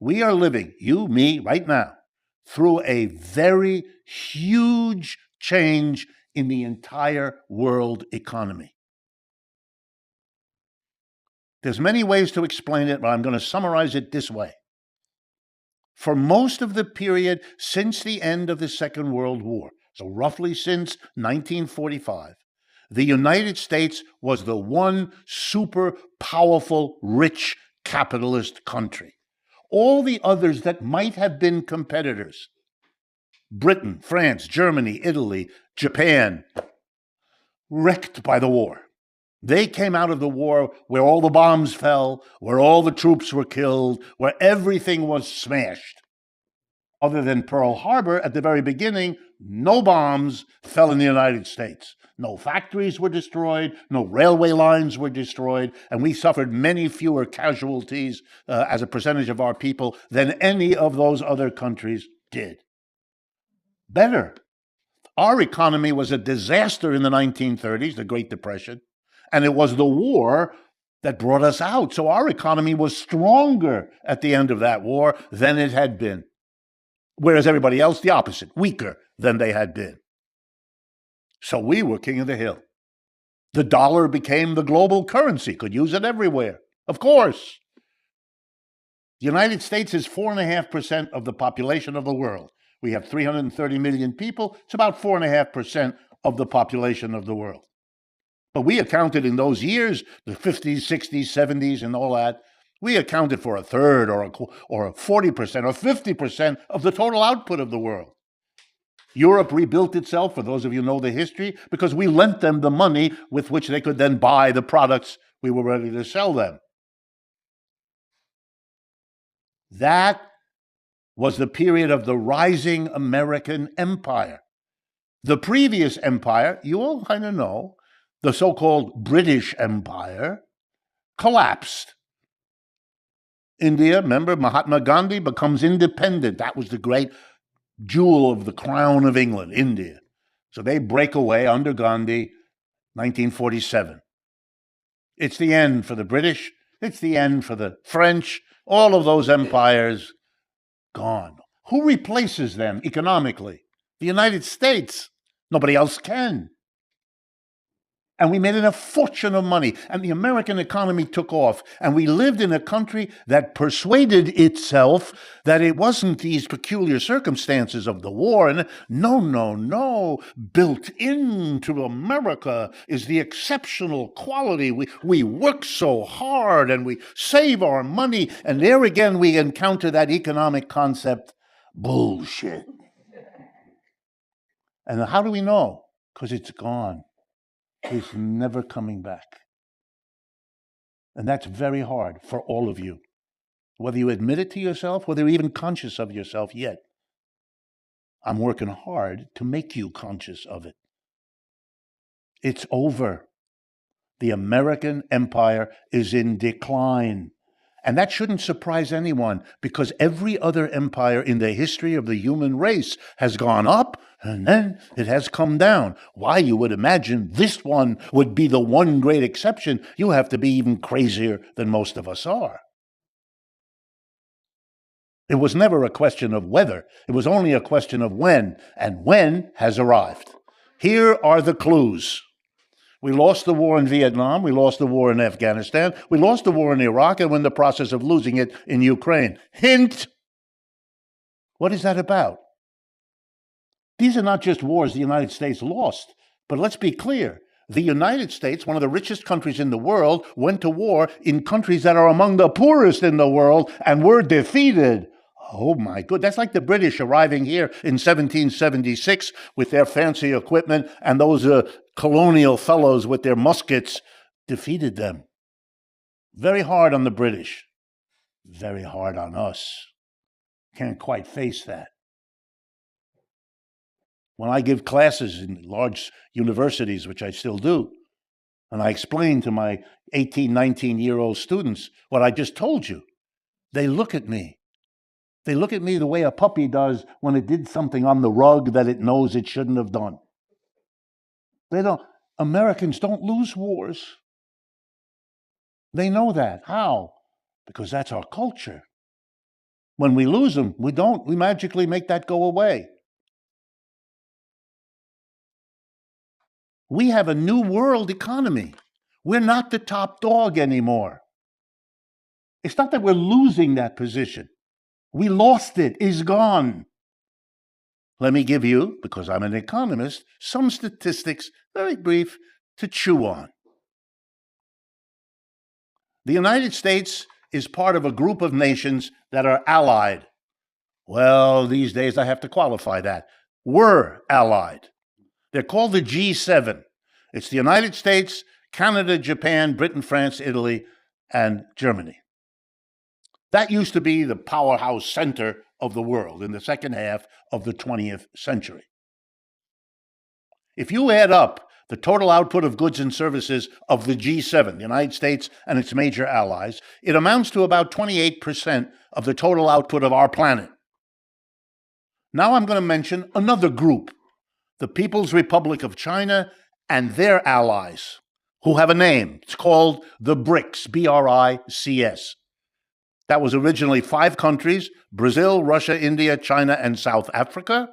We are living, you, me, right now, through a very huge change in the entire world economy. There's many ways to explain it, but I'm going to summarize it this way. For most of the period since the end of the Second World War, so roughly since 1945, the United States was the one super powerful, rich capitalist country. All the others that might have been competitors, Britain, France, Germany, Italy, Japan, wrecked by the war. They came out of the war where all the bombs fell, where all the troops were killed, where everything was smashed. Other than Pearl Harbor, at the very beginning, no bombs fell in the United States. No factories were destroyed, no railway lines were destroyed, and we suffered many fewer casualties as a percentage of our people than any of those other countries did. Better, our economy was a disaster in the 1930s, the Great Depression, and it was the war that brought us out. So our economy was stronger at the end of that war than it had been. Whereas everybody else, the opposite, weaker than they had been. So we were king of the hill. The dollar became the global currency, could use it everywhere. Of course. The United States is 4.5% of the population of the world. We have 330 million people. It's about 4.5% of the population of the world. But we accounted in those years, the 50s, 60s, 70s, and all that, we accounted for a third or 40% or 50% of the total output of the world. Europe rebuilt itself, for those of you who know the history, because we lent them the money with which they could then buy the products we were ready to sell them. That was the period of the rising American empire. The previous empire, you all kind of know, the so-called British Empire, collapsed. India, remember, Mahatma Gandhi becomes independent. That was the great jewel of the crown of England, India. So they break away under Gandhi, 1947. It's the end for the British. It's the end for the French. All of those empires gone. Who replaces them economically? The United States. Nobody else can. And we made a fortune of money, and the American economy took off, and we lived in a country that persuaded itself that it wasn't these peculiar circumstances of the war, and no, built into America is the exceptional quality. We work so hard, and we save our money, and there again we encounter that economic concept, bullshit. And how do we know? Because it's gone. It's never coming back. And that's very hard for all of you, whether you admit it to yourself, whether you're even conscious of yourself yet. I'm working hard to make you conscious of it. It's over. The American empire is in decline. And that shouldn't surprise anyone, because every other empire in the history of the human race has gone up and then it has come down. Why you would imagine this one would be the one great exception? You have to be even crazier than most of us are. It was never a question of whether. It was only a question of when, and when has arrived. Here are the clues. We lost the war in Vietnam, we lost the war in Afghanistan, we lost the war in Iraq, and we're in the process of losing it in Ukraine. Hint! What is that about? These are not just wars the United States lost, but let's be clear. The United States, one of the richest countries in the world, went to war in countries that are among the poorest in the world and were defeated. Oh my God, that's like the British arriving here in 1776 with their fancy equipment, and those colonial fellows with their muskets defeated them. Very hard on the British, very hard on us. Can't quite face that. When I give classes in large universities, which I still do, and I explain to my 18, 19-year-old students what I just told you, they look at me. They look at me the way a puppy does when it did something on the rug that it knows it shouldn't have done. Americans don't lose wars. They know that. How? Because that's our culture. When we lose them, we don't. We magically make that go away. We have a new world economy. We're not the top dog anymore. It's not that we're losing that position. We lost it. It's gone. Let me give you, because I'm an economist, some statistics, very brief, to chew on. The United States is part of a group of nations that are allied. Well, these days I have to qualify that. We're allied. They're called the G7. It's the United States, Canada, Japan, Britain, France, Italy, and Germany. That used to be the powerhouse center of the world in the second half of the 20th century. If you add up the total output of goods and services of the G7, the United States and its major allies, it amounts to about 28% of the total output of our planet. Now I'm going to mention another group, the People's Republic of China and their allies, who have a name. It's called the BRICS, B-R-I-C-S. That was originally 5 countries: Brazil, Russia, India, China, and South Africa.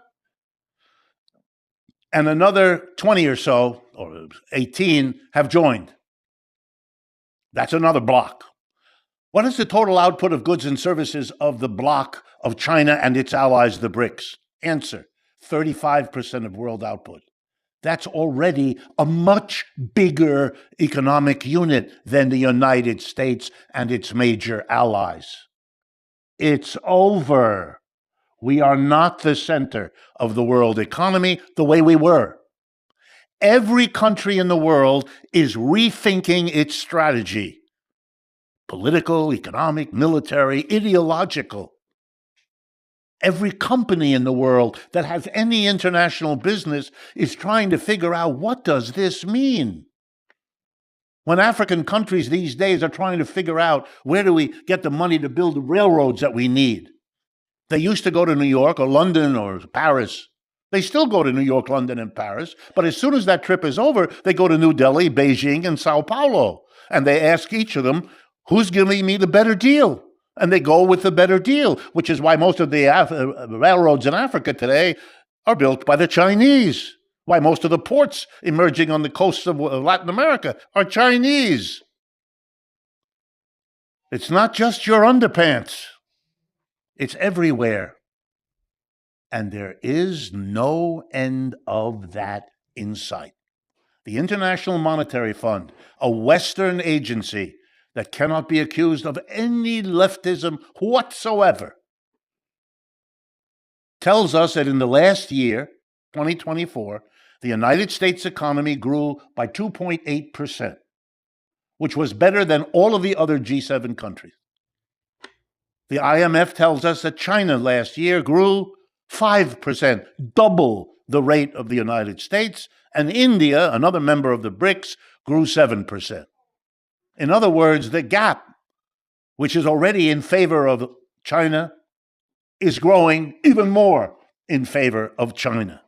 And another 20 or so, or 18, have joined. That's another bloc. What is the total output of goods and services of the bloc of China and its allies, the BRICS? Answer, 35% of world output. That's already a much bigger economic unit than the United States and its major allies. It's over. We are not the center of the world economy the way we were. Every country in the world is rethinking its strategy. Political, economic, military, ideological. Every company in the world that has any international business is trying to figure out, what does this mean? When African countries these days are trying to figure out, where do we get the money to build the railroads that we need? They used to go to New York or London or Paris. They still go to New York, London, and Paris. But as soon as that trip is over, they go to New Delhi, Beijing, and Sao Paulo. And they ask each of them, who's giving me the better deal? And they go with the better deal, which is why most of the railroads in Africa today are built by the Chinese. Why most of the ports emerging on the coasts of Latin America are Chinese. It's not just your underpants. It's everywhere. And there is no end of that in sight. The International Monetary Fund, a Western agency that cannot be accused of any leftism whatsoever, tells us that in the last year, 2024, the United States economy grew by 2.8%, which was better than all of the other G7 countries. The IMF tells us that China last year grew 5%, double the rate of the United States, and India, another member of the BRICS, grew 7%. In other words, the gap, which is already in favor of China, is growing even more in favor of China.